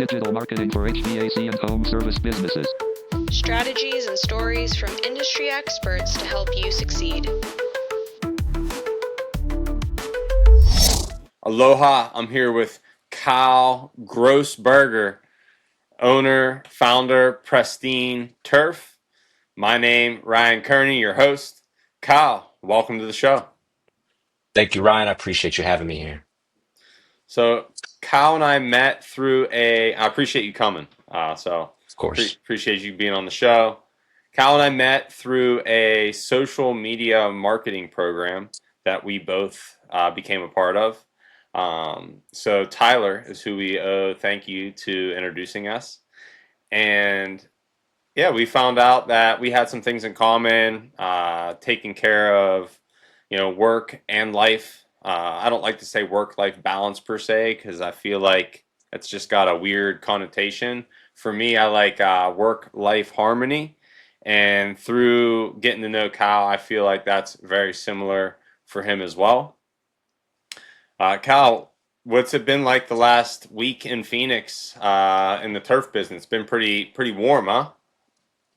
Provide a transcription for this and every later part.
Digital marketing for HVAC and home service businesses. Strategies and stories from industry experts to help you succeed. Aloha, I'm here with Kyle Grossberger, owner, founder, Pristine Turf. My name, Ryan Kearney, your host. Kyle, welcome to the show. Thank you, Ryan. I appreciate you having me here. So Kyle and I met through I appreciate you coming. Of course. Appreciate you being on the show. Kyle and I met through a social media marketing program that we both became a part of. So Tyler is who we owe thank you to introducing us. And yeah, we found out that we had some things in common, taking care of, work and life. I don't like to say work-life balance per se, because I feel like it's just got a weird connotation. For me, I like work-life harmony. And through getting to know Kyle, I feel like that's very similar for him as well. Kyle, what's it been like the last week in Phoenix in the turf business? It's been pretty warm, huh?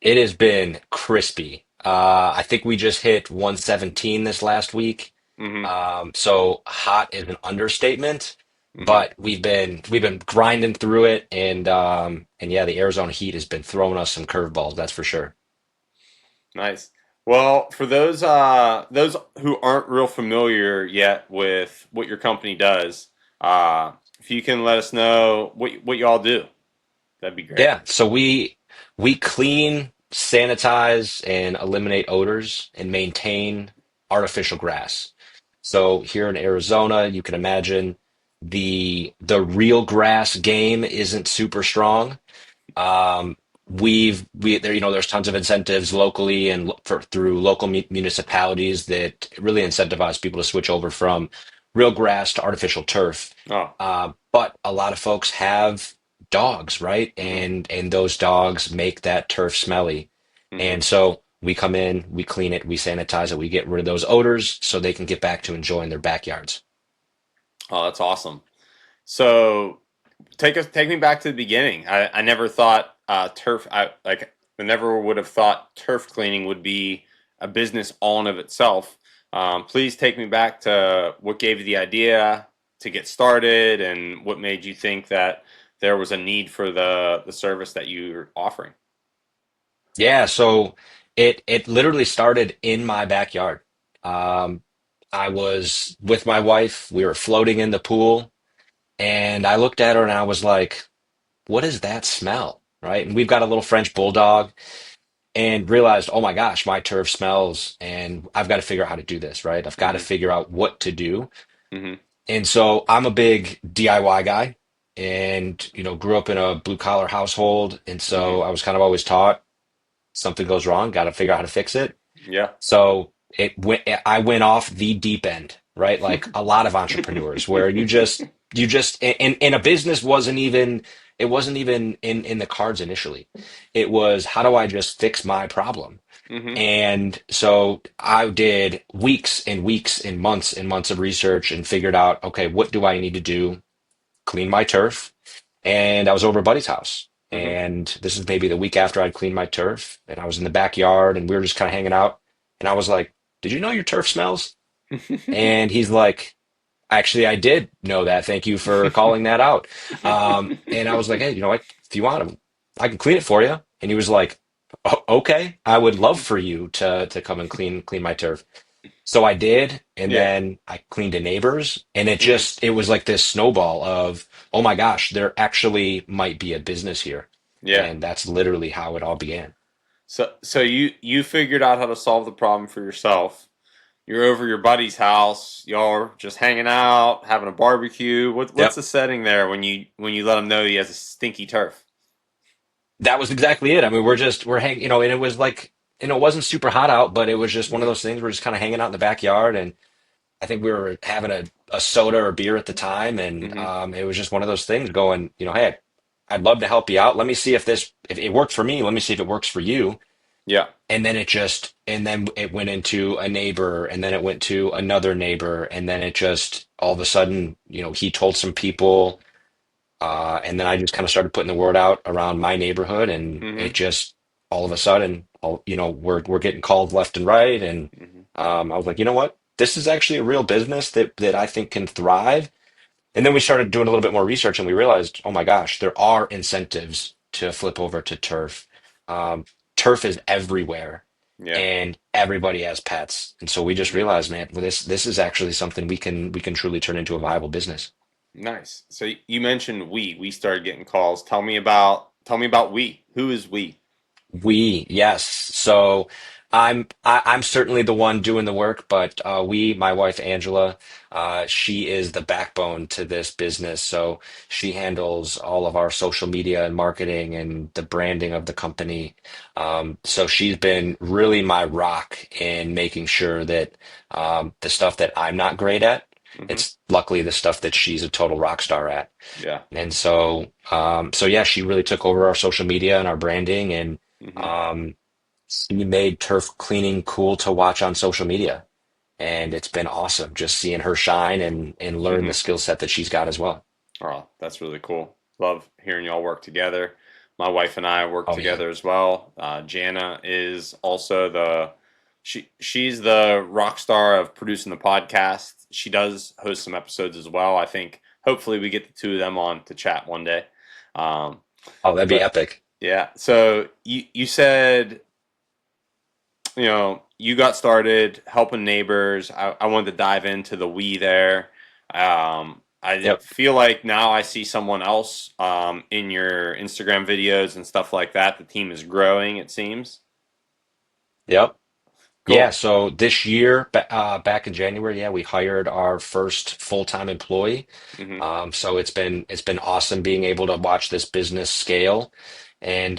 It has been crispy. I think we just hit 117 this last week. So hot is an understatement, but we've been grinding through it, and yeah, the Arizona heat has been throwing us some curveballs, that's for sure. Nice. Well, for those who aren't real familiar yet with what your company does, if you can let us know what you all do, that'd be great. Yeah, so we clean, sanitize, and eliminate odors and maintain artificial grass. So here in Arizona, you can imagine the real grass game isn't super strong. There's tons of incentives locally and through local municipalities that really incentivize people to switch over from real grass to artificial turf. But a lot of folks have dogs, right? And those dogs make that turf smelly. And so we come in, we clean it, we sanitize it, we get rid of those odors so they can get back to enjoying their backyards. Oh, that's awesome. So take me back to the beginning. I never thought turf. I never would have thought turf cleaning would be a business all in of itself. Please take me back to what gave you the idea to get started, and what made you think that there was a need for the service that you're offering. Yeah, so it literally started in my backyard. I was with my wife, we were floating in the pool, and I looked at her and I was like, what is that smell? Right? And we've got a little French bulldog, and realized, oh my gosh, my turf smells, and I've got to figure out how to do this, right? I've got to figure out what to do. And so I'm a big DIY guy, and grew up in a blue collar household, and so I was kind of always taught something goes wrong, got to figure out how to fix it. Yeah. So I went off the deep end, right? Like a lot of entrepreneurs, where you just, and a business it wasn't even in the cards initially. It was, how do I just fix my problem? And so I did weeks and weeks and months of research and figured out, okay, what do I need to do? Clean my turf. And I was over at Buddy's house. And this is maybe the week after I'd cleaned my turf, and I was in the backyard and we were just kind of hanging out. And I was like, did you know your turf smells? And he's like, actually, I did know that. Thank you for calling that out. And I was like, hey, you know what? If you want, I can clean it for you. And he was like, okay, I would love for you to come and clean my turf. So I did, and then I cleaned a neighbor's, and it was like this snowball of, oh my gosh, there actually might be a business here. Yeah. And that's literally how it all began. So you figured out how to solve the problem for yourself. You're over your buddy's house. Y'all are just hanging out, having a barbecue. What's the setting there when you let him know he has a stinky turf? That was exactly it. I mean, we're hanging, and it was like, it wasn't super hot out, but it was just one of those things. We're just kind of hanging out in the backyard, and I think we were having a soda or beer at the time, and it was just one of those things going, hey, I'd love to help you out. Let me see if it worked for me. Let me see if it works for you. Yeah. And then it went into a neighbor, and then it went to another neighbor, and then it just all of a sudden, he told some people, And then I just kind of started putting the word out around my neighborhood, and Mm-hmm. it just all of a sudden, we're getting called left and right, and Mm-hmm. I was like, you know what, this is actually a real business that I think can thrive. And then we started doing a little bit more research, and we realized, oh my gosh, there are incentives to flip over to turf. Um, Turf is everywhere, Yeah. and everybody has pets, and so we just Mm-hmm. realized, man, well, this is actually something we can truly turn into a viable business. Nice. So you mentioned we started getting calls. Tell me about we. Who is we? Yes. So I'm certainly the one doing the work, but my wife Angela, she is the backbone to this business. So she handles all of our social media and marketing and the branding of the company. So she's been really my rock in making sure that the stuff that I'm not great at, Mm-hmm. it's luckily the stuff that she's a total rock star at. Yeah. And so yeah, she really took over our social media and our branding, and Mm-hmm. um, she made turf cleaning cool to watch on social media. And it's been awesome just seeing her shine and learn the Mm-hmm. skill set that she's got as well. Oh, that's really cool. Love hearing y'all work together. My wife and I work Oh yeah. together as well. Jana is also she's the rock star of producing the podcast. She does host some episodes as well. I think hopefully we get the two of them on to chat one day. Um, Oh, that'd be but epic. yeah, so you said you got started helping neighbors. I wanted to dive into the we there. I Yep. feel like now I see someone else in your Instagram videos and stuff like that. The team is growing, it seems. Yep. Yeah, Cool. so this year, back in January, yeah, we hired our first full-time employee. Hmm. So it's been awesome being able to watch this business scale, and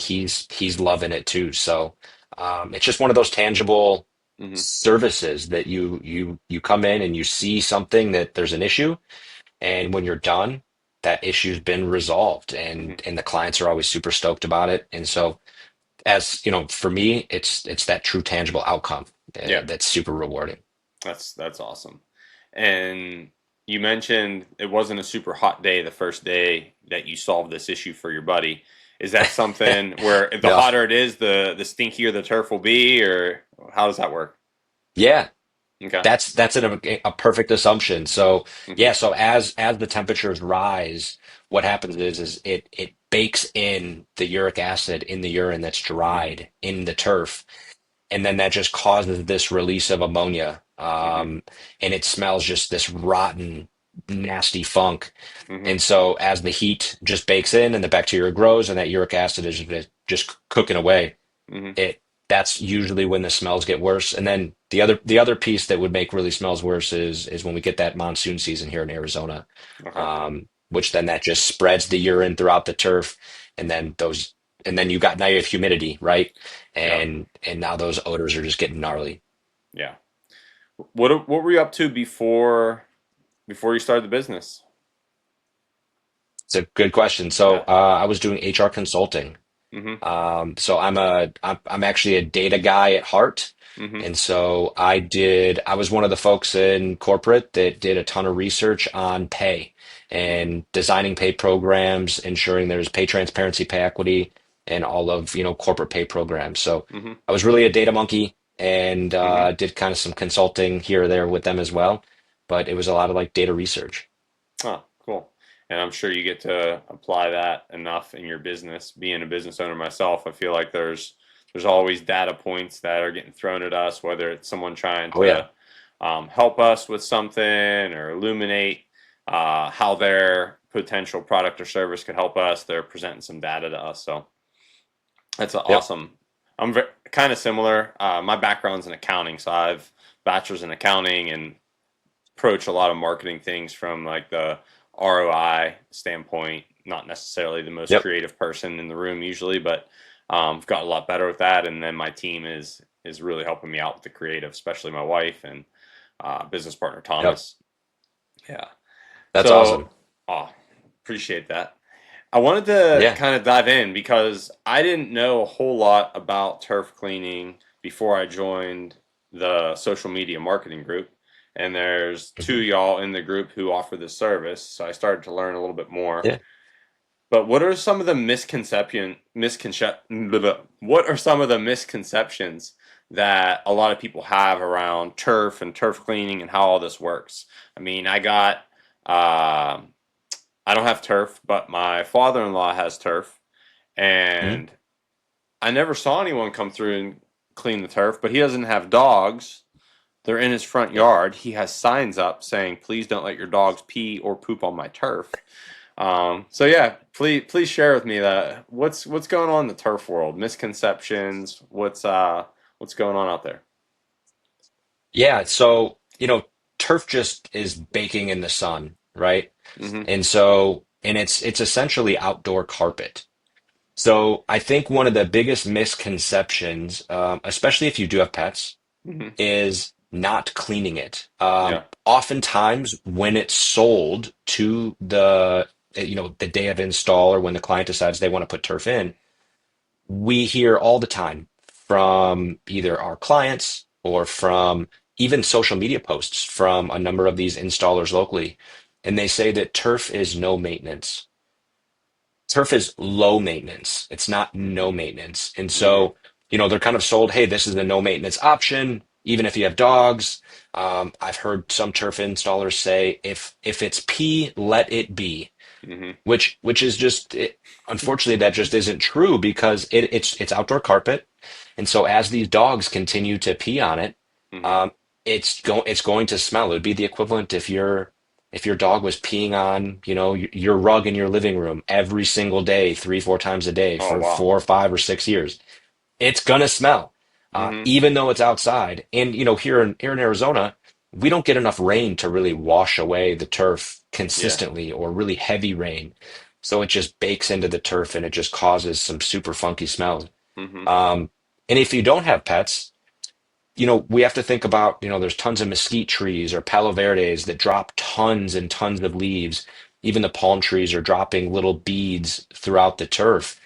he's loving it too. So it's just one of those tangible Hmm. services that you come in and you see something that there's an issue, and when you're done, that issue's been resolved, Hmm. and the clients are always super stoked about it. And so as you know, for me, it's that true tangible outcome Yeah, that's super rewarding. that's awesome. And you mentioned it wasn't a super hot day the first day that you solved this issue for your buddy. Is that something where the No. hotter it is, the stinkier the turf will be, or how does that work? Yeah, Okay. that's a perfect assumption. So Hmm. yeah, so as the temperatures rise, what happens is it bakes in the uric acid in the urine that's Hmm. dried in the turf, and then that just causes this release of ammonia, Hmm. and it smells just this rotten, nasty funk. Hmm. And so as the heat just bakes in and the bacteria grows and that uric acid is just cooking away, Hmm. it that's usually when the smells get worse. And then the other piece that would make really smells worse is when we get that monsoon season here in Arizona, Okay. which then that just spreads the urine throughout the turf, and then those and then now you have humidity, right? Yeah. And now those odors are just getting gnarly. Yeah. What were you up to before you started the business? It's a good question. So Yeah. I was doing HR consulting. Hmm. So I'm actually a data guy at heart. Hmm. And so I was one of the folks in corporate that did a ton of research on pay Hmm. and designing pay programs, ensuring there's pay transparency, pay equity, and all of, corporate pay programs. So Hmm. I was really a data monkey, and Hmm. did kind of some consulting here or there with them as well. But it was a lot of like data research. Oh, cool. And I'm sure you get to apply that enough in your business. Being a business owner myself, I feel like there's always data points that are getting thrown at us, whether it's someone trying Oh yeah. to help us with something or illuminate how their potential product or service could help us. They're presenting some data to us. So that's Yep. awesome. I'm kind of similar. My background's in accounting, so I've bachelor's in accounting and approach a lot of marketing things from like the ROI standpoint. Not necessarily the most Yep. creative person in the room usually, but I've got a lot better with that. And then my team is really helping me out with the creative, especially my wife and business partner Yep. Thomas. Yeah. That's awesome. So, oh, appreciate that. I wanted to Yeah. kind of dive in because I didn't know a whole lot about turf cleaning before I joined the social media marketing group. and there's two Mhm. y'all in the group who offer this service. So I started to learn a little bit more. Yeah. But what are some of the what are some of the misconceptions that a lot of people have around turf and turf cleaning and how all this works? I mean, uh, I don't have turf, but my father-in-law has turf, Mhm. and I never saw anyone come through and clean the turf. But he doesn't have dogs. They're in his front Yeah. yard. He has signs up saying, "Please don't let your dogs pee or poop on my turf." So yeah, please share with me that what's going on in the turf world, misconceptions, what's going on out there. Yeah. So, turf just is baking in the sun, right? Mm-hmm. And it's essentially outdoor carpet. So I think one of the biggest misconceptions, especially if you do have pets, Mm-hmm. is not cleaning it. Yeah. Oftentimes, when it's sold to the day of install or when the client decides they want to put turf in, we hear all the time from either our clients or from even social media posts from a number of these installers locally, and they say that turf is no maintenance. Turf is low maintenance. It's not no maintenance. And Mm-hmm. so, they're kind of sold, hey, this is a no maintenance option, even if you have dogs. I've heard some turf installers say, if it's pee, let it be, Mm-hmm. which is just unfortunately that just isn't true because it's outdoor carpet. And so as these dogs continue to pee on it, Mm-hmm. um, it's going to smell. It would be the equivalent if your dog was peeing on, your rug in your living room every single day, 3, 4 times a day Oh for wow. 4, 5, or 6 years. It's gonna smell, Mm-hmm. even though it's outside. And here in Arizona, we don't get enough rain to really wash away the turf Yeah. consistently, or really heavy rain. So it just bakes into the turf and it just causes some super funky smells. Mm-hmm. Um, and if you don't have pets, we have to think about, there's tons of mesquite trees or palo verdes that drop tons and tons of leaves. Even the palm trees are dropping little beads throughout the turf.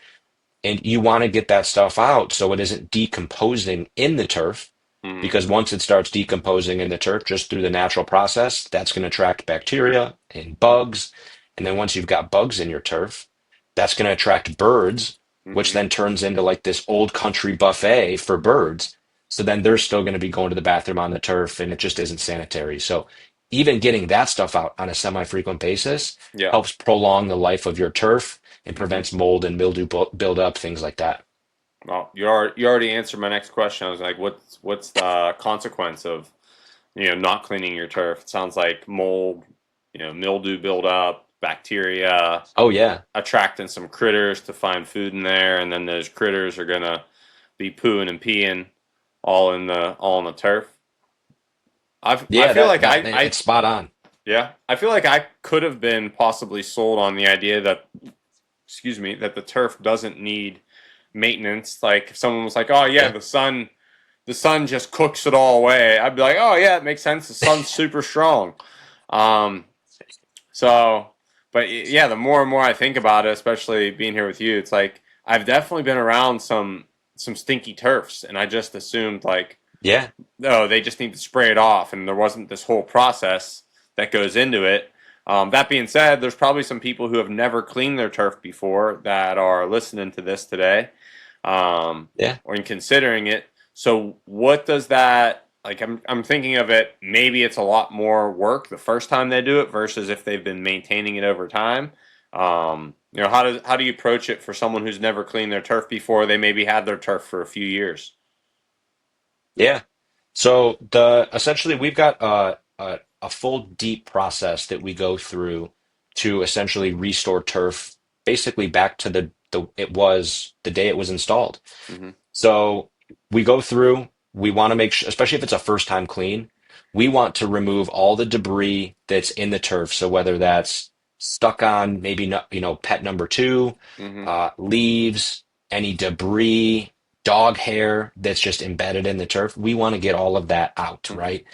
And you want to get that stuff out so it isn't decomposing in the turf. Mm-hmm. Because once it starts decomposing in the turf, just through the natural process, that's going to attract bacteria and bugs. And then once you've got bugs in your turf, that's going to attract birds, which Mm-hmm. then turns into like this old country buffet for birds. So then they're still going to be going to the bathroom on the turf, and it just isn't sanitary. So even getting that stuff out on a semi-frequent basis Yeah. helps prolong the life of your turf and Mm-hmm. prevents mold and mildew build up, things like that. Well, you already answered my next question. I was like, what's the consequence of not cleaning your turf? It sounds like mold, mildew buildup, bacteria, Oh yeah. attracting some critters to find food in there, and then those critters are gonna be pooing and peeing all in the turf. I Yeah, feel that like that it's spot on. yeah, I feel like I could have been possibly sold on the idea that, excuse me, that the turf doesn't need maintenance. Like if someone was like, "Oh yeah, Yeah. the sun just cooks it all away," I'd be like, "Oh yeah, it makes sense. The sun's super strong." Um, so, but yeah, the more and more I think about it, especially being here with you, it's like I've definitely been around some stinky turfs, and I just assumed like, Yeah. no, they just need to spray it off, and there wasn't this whole process that goes into it. That being said, there's probably some people who have never cleaned their turf before that are listening to this today, Yeah. or in considering it. So, what does that like? I'm thinking of it. Maybe it's a lot more work the first time they do it versus if they've been maintaining it over time. How do you approach it for someone who's never cleaned their turf before? They maybe had their turf for a few years. Yeah. So the essentially we've got a full deep process that we go through to essentially restore turf basically back to the it was the day it was installed. Mm-hmm. So we go through, we want to make sure, especially if it's a first time clean, we want to remove all the debris that's in the turf. So whether that's stuck on maybe not, pet number two, Mm-hmm. leaves, any debris, dog hair that's just embedded in the turf, we want to get all of that out, Mm-hmm. right?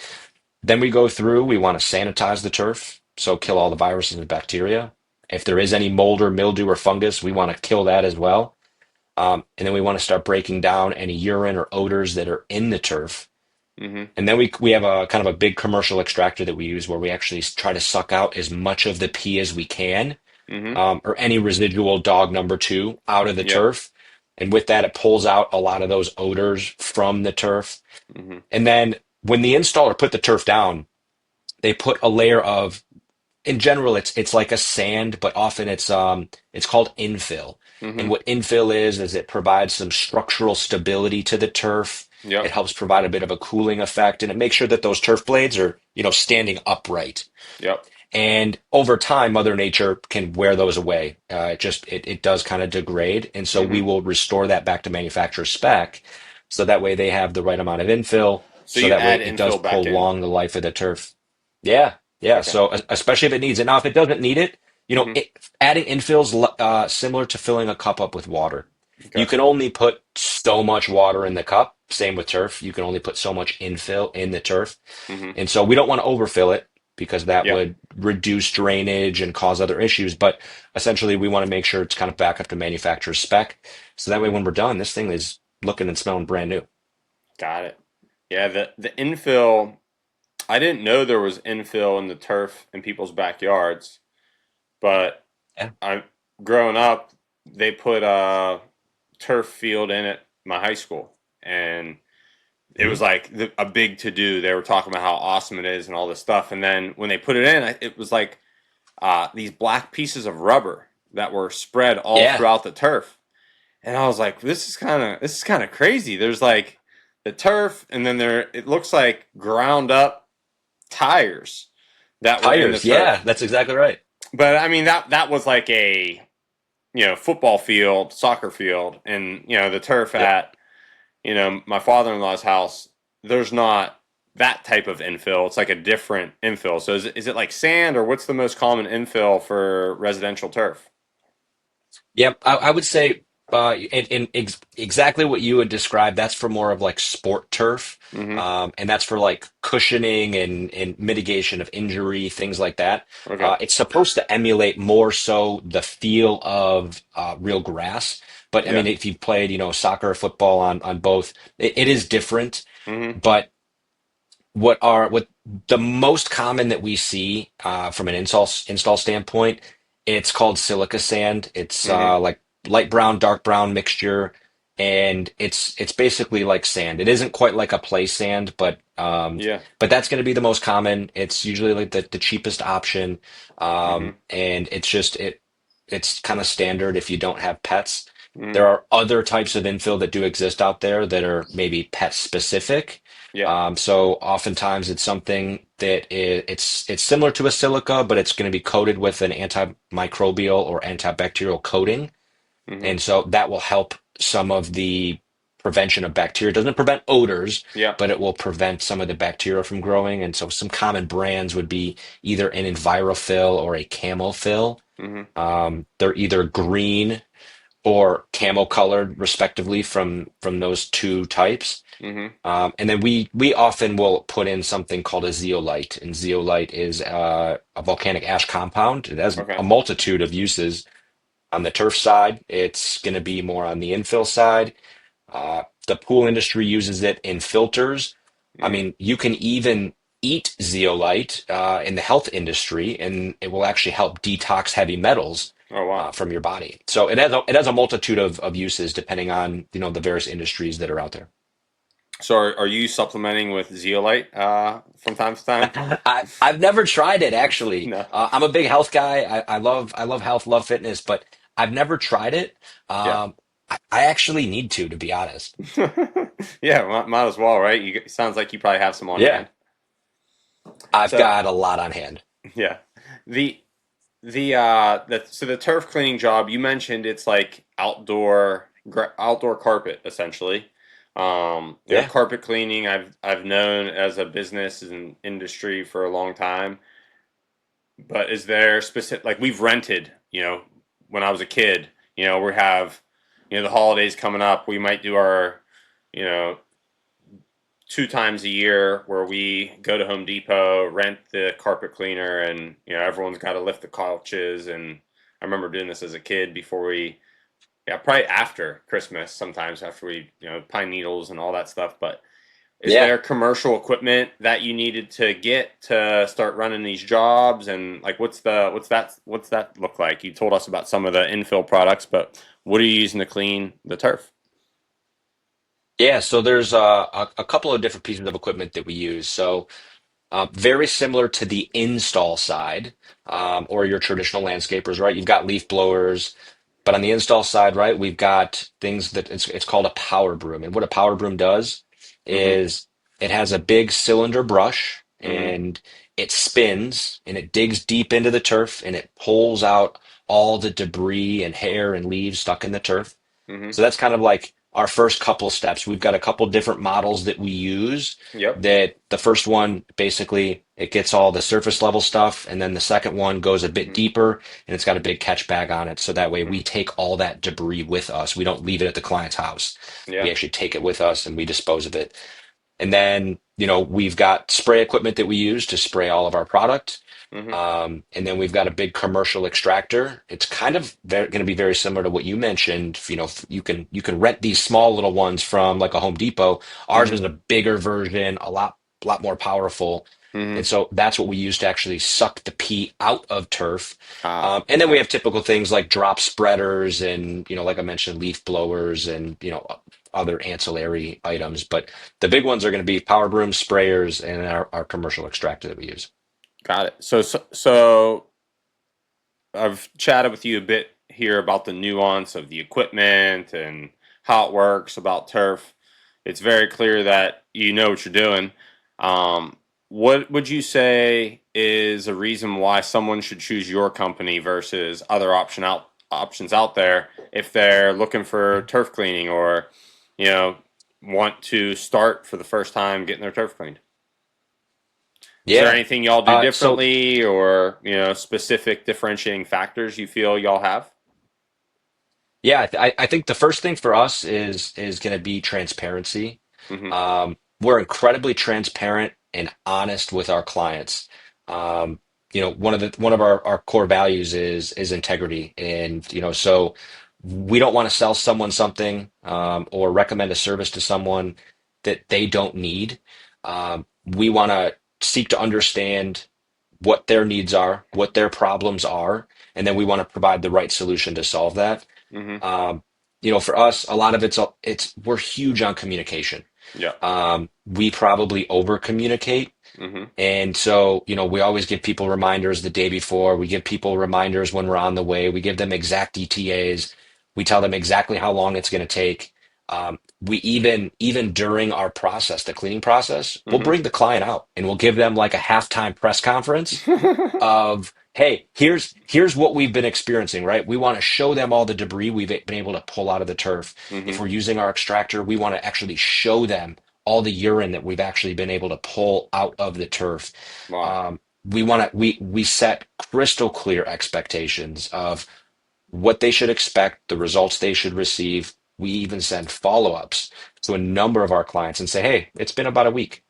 Then we go through, we want to sanitize the turf, so kill all the viruses and bacteria. If there is any mold or mildew or fungus, we want to kill that as well. And then we want to start breaking down any urine or odors that are in the turf. Mm-hmm. And then we have a kind of a big commercial extractor that we use where we actually try to suck out as much of the pee as we can, Mm-hmm. or any residual dog number two out of the Yep. turf. And with that, it pulls out a lot of those odors from the turf. Mm-hmm. And then when the installer put the turf down, they put a layer of, in general, it's like a sand, but often it's called infill. And Mm-hmm. what infill is it provides some structural stability to the turf. It Yep. helps provide a bit of a cooling effect, and it makes sure that those turf blades are, standing upright. Yep. And over time, Mother Nature can wear those away. It does kind of degrade, and so we Mm-hmm. will restore that back to manufacturer spec, so that way they have the right amount of infill, So so you that way add it does infill back in. prolong the life of the turf. Yeah, yeah. Okay. So especially if it needs it. Now, if it doesn't need it, Mm-hmm. adding infills similar to filling a cup up with water. You Okay. can only put so much water in the cup. Same with turf. You can only put so much infill in the turf. Mm-hmm. And so we don't want to overfill it because that Yeah. would reduce drainage and cause other issues. But essentially, we want to make sure it's kind of back up to manufacturer's spec. So that way, Mm-hmm. when we're done, this thing is looking and smelling brand new. Got it. Yeah. The infill. I didn't know there was infill in the turf in people's backyards, but Yeah. I growing up, they put a turf field in at my high school, and it Mhm. was like a big to do. They were talking about how awesome it is and all this stuff, and then when they put it in, it was like these black pieces of rubber that were spread all Yeah. throughout the turf, and I was like, this is kind of crazy. There's like the turf, and then it looks like ground up tires that were in the Tires. Yeah, turf. that's exactly right. But I mean that was like a football field, soccer field, and the turf Yep. at my father-in-law's house. There's not that type of infill. It's like a different infill. So is it like sand, or what's the most common infill for residential turf? Yep, I would say exactly what you would describe. That's for more of like sport turf, Mm-hmm. and that's for like cushioning and mitigation of injury, things like that. Okay. It's supposed to emulate more so the feel of real grass. But I Yeah. mean, if you played, soccer or football on both, it is different. Mm-hmm. But what the most common that we see from an install standpoint, it's called silica sand. It's Mm-hmm. like light brown, dark brown mixture, and it's basically like sand. It isn't quite like a play sand, Yeah. but that's going to be the most common. It's usually like the cheapest option, Mm-hmm. and it's kind of standard if you don't have pets. Mm-hmm. There are other types of infill that do exist out there that are maybe pet specific. Yeah. So oftentimes it's something that it's similar to a silica, but it's going to be coated with an antimicrobial or antibacterial coating, Mm-hmm. and so that will help some of the prevention of bacteria. It doesn't prevent odors, Yeah. but it will prevent some of the bacteria from growing. And so some common brands would be either an Envirofill or a Camofill. Mm-hmm. They're either green or camel colored, respectively, from those two types. Mm-hmm. And then we often will put in something called a zeolite, and zeolite is a volcanic ash compound. It has a Okay. multitude of uses. On the turf side, it's going to be more on the infill side. The pool industry uses it in filters. I Mm-hmm. mean, you can even eat zeolite in the health industry, and it will actually help detox heavy metals Oh wow. from your body. So it has a multitude of uses depending on the various industries that are out there. So are you supplementing with zeolite from time to time? I've never tried it actually. No. I'm a big health guy. I love health, love fitness, but I've never tried it. Yeah. I actually need to be honest. Yeah, might as well, right? Sounds like you probably have some on Yeah, hand. I've So got a lot on hand. yeah, the so the turf cleaning job you mentioned, it's like outdoor carpet essentially. Yeah. Carpet cleaning I've known as a business and industry for a long time. But is there specific, like we've rented, when I was a kid, we have, the holidays coming up, we might do our, you know, 2 times a year where we go to Home Depot, rent the carpet cleaner, and everyone's got to lift the couches. And I remember doing this as a kid before probably after Christmas, sometimes after we pine needles and all that stuff. But Is Yeah. there commercial equipment that you needed to get to start running these jobs? And like, what's that look like? You told us about some of the infill products, but what are you using to clean the turf? Yeah, so there's a couple of different pieces of equipment that we use. So very similar to the install side, or your traditional landscapers, right? You've got leaf blowers, but on the install side, right, we've got things that it's called a power broom. And what a power broom does Mm-hmm. is it has a big cylinder brush Mm-hmm. and it spins and it digs deep into the turf and it pulls out all the debris and hair and leaves stuck in the turf. Mm-hmm. So that's kind of like our first couple steps. We've got a couple different models that we use. Yep. That the first one basically it gets all the surface level stuff, and then the second one goes a bit Mm-hmm. deeper and it's got a big catch bag on it. So that way Mm-hmm. we take all that debris with us. We don't leave it at the client's house. We Yeah. actually take it with us and we dispose of it. And then, we've got spray equipment that we use to spray all of our product. Mm-hmm. And then we've got a big commercial extractor. It's kind of going to be very similar to what you mentioned. You can rent these small little ones from like a Home Depot. Ours Mm-hmm. is a bigger version, a lot more powerful. And Mm-hmm. so that's what we use to actually suck the pee out of turf. Ah, And then we okay. have typical things like drop spreaders and, like I mentioned, leaf blowers and, other ancillary items. But the big ones are going to be power brooms, sprayers, and our commercial extractor that we use. Got it. So I've chatted with you a bit here about the nuance of the equipment and how it works about turf. It's very clear that you know what you're doing. What would you say is a reason why someone should choose your company versus other options out there if they're looking for turf cleaning or, you know, want to start for the first time getting their turf cleaned? Is there Yeah. anything y'all do So differently or, specific differentiating factors you feel y'all have? yeah, I think the first thing for us is going to be transparency. Mm-hmm. We're incredibly transparent and honest with our clients. Um, one of our core values is integrity, and so we don't want to sell someone something or recommend a service to someone that they don't need. We want to seek to understand what their needs are, what their problems are, and then we want to provide the right solution to solve that. Mm-hmm. Um, for us, a lot of it's we're huge on communication. Yeah. We probably over communicate. Mm-hmm. And so, we always give people reminders the day before. We give people reminders when we're on the way. We give them exact ETAs. We tell them exactly how long it's going to take. We even during our process, the cleaning process, we'll Mm-hmm. bring the client out and we'll give them like a halftime press conference of, hey, here's what we've been experiencing, right? We want to show them all the debris we've been able to pull out of the turf. If Mm-hmm. we're using our extractor, we want to actually show them all the urine that we've actually been able to pull out of the turf. Wow. We set crystal clear expectations of what they should expect, the results they should receive. We even send follow-ups to a number of our clients and say, hey, it's been about a week.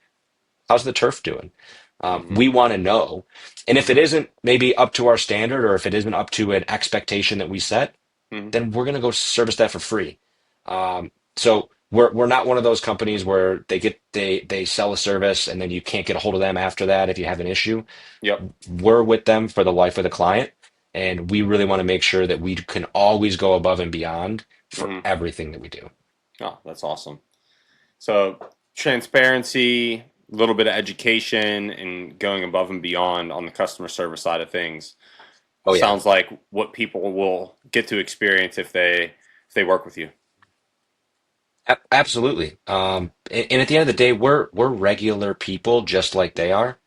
How's the turf doing? Mm-hmm. We want to know. And if it Mm-hmm. isn't maybe up to our standard or if it isn't up to an expectation that we set, Mm-hmm. then we're going to go service that for free. So we're not one of those companies where they sell a service and then you can't get a hold of them after that if you have an issue. Yep. We're with them for the life of the client, and we really want to make sure that we can always go above and beyond for Mm-hmm. everything that we do. Oh, that's awesome. So transparency, a little bit of education, and going above and beyond on the customer service side of things Oh yeah. sounds like what people will get to experience if they work with you. Absolutely. And at the end of the day, we're regular people just like they are,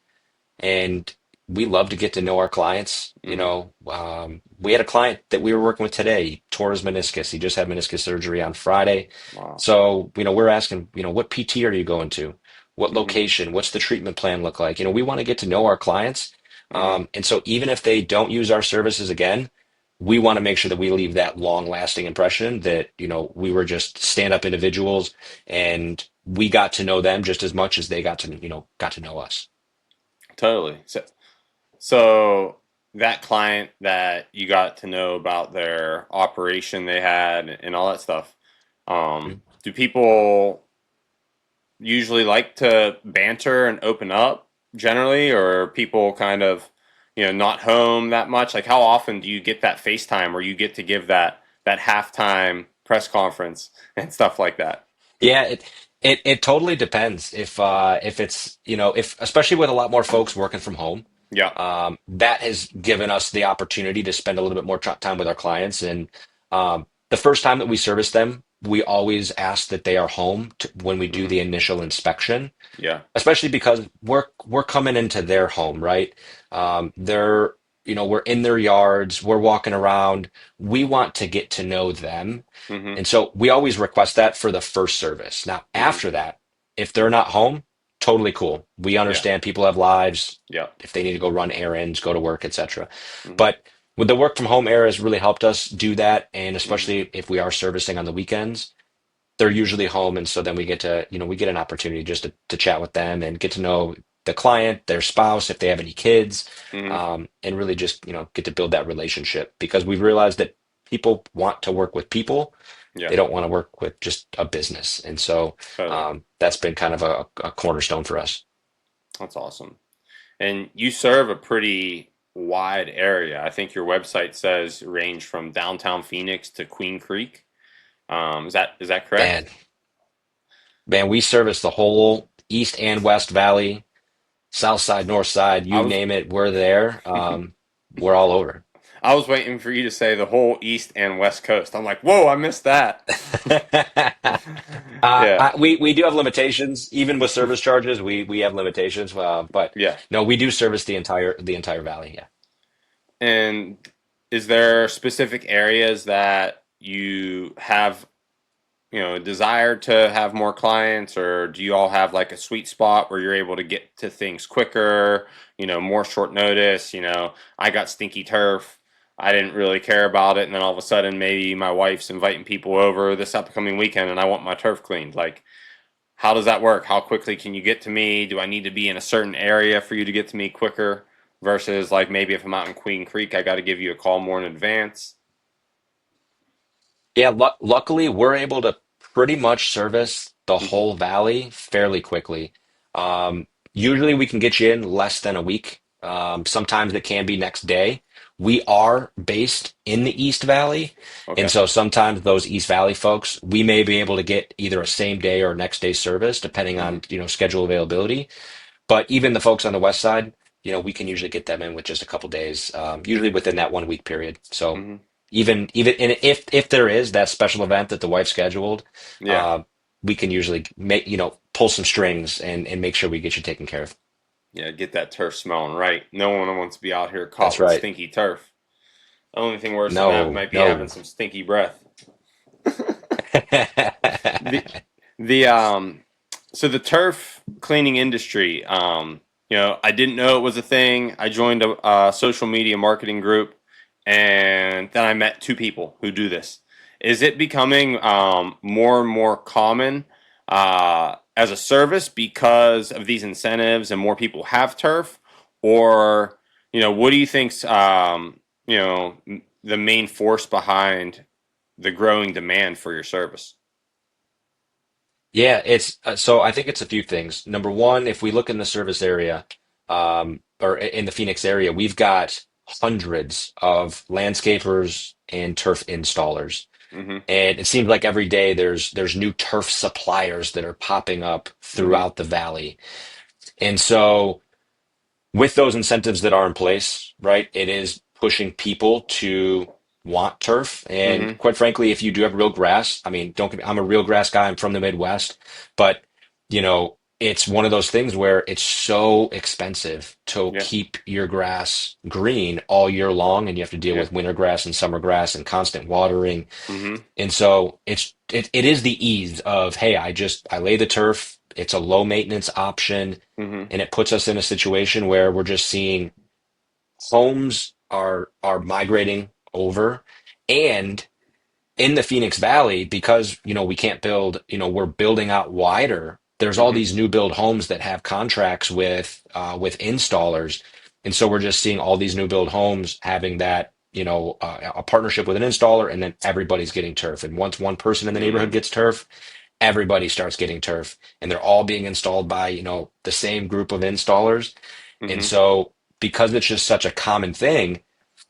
and we love to get to know our clients. Mm-hmm. We had a client that we were working with today. He tore his meniscus. He just had meniscus surgery on Friday. Wow. So, we're asking, what PT are you going to? What Mm-hmm. location? What's the treatment plan look like? We want to get to know our clients. Mm-hmm. And so even if they don't use our services again, we want to make sure that we leave that long lasting impression that, we were just stand up individuals and we got to know them just as much as they got to know us. Totally. So that client that you got to know about their operation they had and all that stuff, do people usually like to banter and open up generally, or are people kind of, not home that much? Like, how often do you get that FaceTime or you get to give that halftime press conference and stuff like that? Yeah, it totally depends if it's, if especially with a lot more folks working from home, Yeah. that has given us the opportunity to spend a little bit more time with our clients. And the first time that we service them, we always ask that they are home when we do Hmm. the initial inspection, Yeah. especially because we're coming into their home, right? They're, we're in their yards, we're walking around. We want to get to know them, Hmm. and so we always request that for the first service. Now, Hmm. after that, if they're not home, totally cool. We Yeah. understand people have lives. Yeah. If they need to go run errands, go to work, etc. Hmm. But with the work from home era has really helped us do that, and Hmm. especially if we are servicing on the weekends, they're usually home, and so then we get to, we get an opportunity just to chat with them and get to know the client, their spouse, if they have any kids, Hmm. and really just, get to build that relationship because we've realized that people want to work with people. Yeah. They don't want to work with just a business, and so Totally. that's been kind of a cornerstone for us. That's awesome. And you serve a pretty wide area. I think your website says range from downtown Phoenix to Queen Creek. Is that correct? Man, man, we service the whole East and West Valley, South Side, North Side, I you was name it, we're there. We're all over. I was waiting for you to say the whole East and West Coast. I'm like, whoa, I missed that. Yeah. We do have limitations, even with service charges. We have limitations, but Yeah. no, we do service the entire valley. Yeah. And is there specific areas that you have, a desire to have more clients, or do you all have like a sweet spot where you're able to get to things quicker, more short notice? I got stinky turf. I didn't really care about it, and then all of a sudden, maybe my wife's inviting people over this upcoming weekend, and I want my turf cleaned. Like, how does that work? How quickly can you get to me? Do I need to be in a certain area for you to get to me quicker? Versus, like, maybe if I'm out in Queen Creek, I got to give you a call more in advance. Yeah, luckily we're able to pretty much service the Hmm. whole valley fairly quickly. Usually we can get you in less than a week. Sometimes it can be next day. We are based in the East Valley, and Okay. so sometimes those East Valley folks, we may be able to get either a same day or next day service, depending Hmm. on, schedule availability. But even the folks on the West Side, we can usually get them in with just a couple days, usually within that 1 week period. So Hmm. even and if there is that special event that the wife scheduled, Yeah. uh, we can usually make pull some strings and make sure we get you taken care of. Yeah, get that turf smelling right. No one wants to be out here caught That's with right. stinky turf. The only thing worse than that No, might be having no. some stinky breath. The the so the turf cleaning industry, I didn't know it was a thing. I joined a social media marketing group, and then I met two people who do this. Is it becoming more and more common as a service because of these incentives and more people have turf, or what do you think's the main force behind the growing demand for your service? Yeah, it's so I think it's a few things. Number one, if we look in the service area, or in the Phoenix area, we've got hundreds of landscapers and turf installers. Mm-hmm. And it seems like every day there's new turf suppliers that are popping up Mm-hmm. throughout the valley. And so with those incentives that are in place, right, it is pushing people to want turf. And Mm-hmm. quite frankly, if you do have real grass, I mean, don't get me, I'm a real grass guy. I'm from the Midwest, but it's one of those things where it's so expensive to Yeah. keep your grass green all year long, and you have to deal Yeah. with winter grass and summer grass and constant watering. Mm-hmm. And so it is the ease of, hey, I lay the turf. It's a low maintenance option, Mm-hmm. and it puts us in a situation where we're just seeing homes are migrating over, and in the Phoenix Valley, because we can't build, we're building out wider. There's all Mm-hmm. these new build homes that have contracts with installers, and so we're just seeing all these new build homes having that, a partnership with an installer, and then everybody's getting turf. And once one person in the neighborhood Mm-hmm. gets turf, everybody starts getting turf, and they're all being installed by, the same group of installers. And Hmm. so because it's just such a common thing,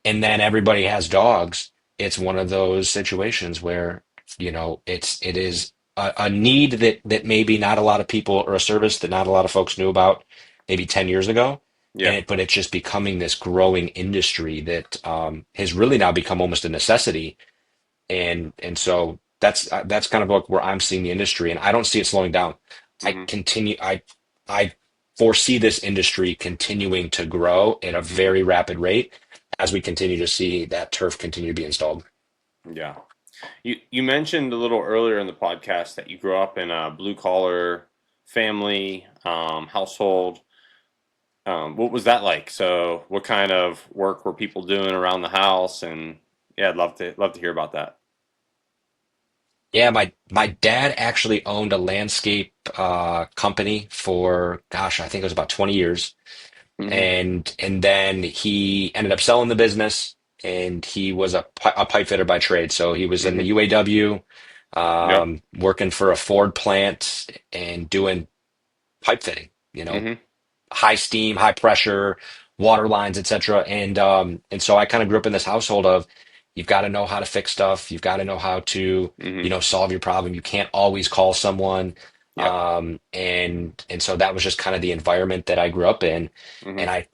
and then everybody has dogs, it's one of those situations where, it is a need that maybe not a lot of people, or a service that not a lot of folks knew about maybe 10 years ago. Yeah. But it's just becoming this growing industry that has really now become almost a necessity. And so that's kind of like where I'm seeing the industry, and I don't see it slowing down. I Hmm. continue I foresee this industry continuing to grow at a very rapid rate as we continue to see that turf continue to be installed. Yeah. You mentioned a little earlier in the podcast that you grew up in a blue collar family household. What was that like? So, what kind of work were people doing around the house? And yeah, I'd love to hear about that. Yeah, my dad actually owned a landscape company for, gosh, I think it was about 20 years. Hmm. And then he ended up selling the business, and he was a pipe fitter by trade. So he was in the Hmm. UAW, Yep. working for a Ford plant and doing pipe fitting, Hmm. high steam, high pressure, water lines, etc. And so I kind of grew up in this household of, you've got to know how to fix stuff, you've got to know how to, Hmm. solve your problem. You can't always call someone. Yep. And so that was just kind of the environment that I grew up in. Hmm. And I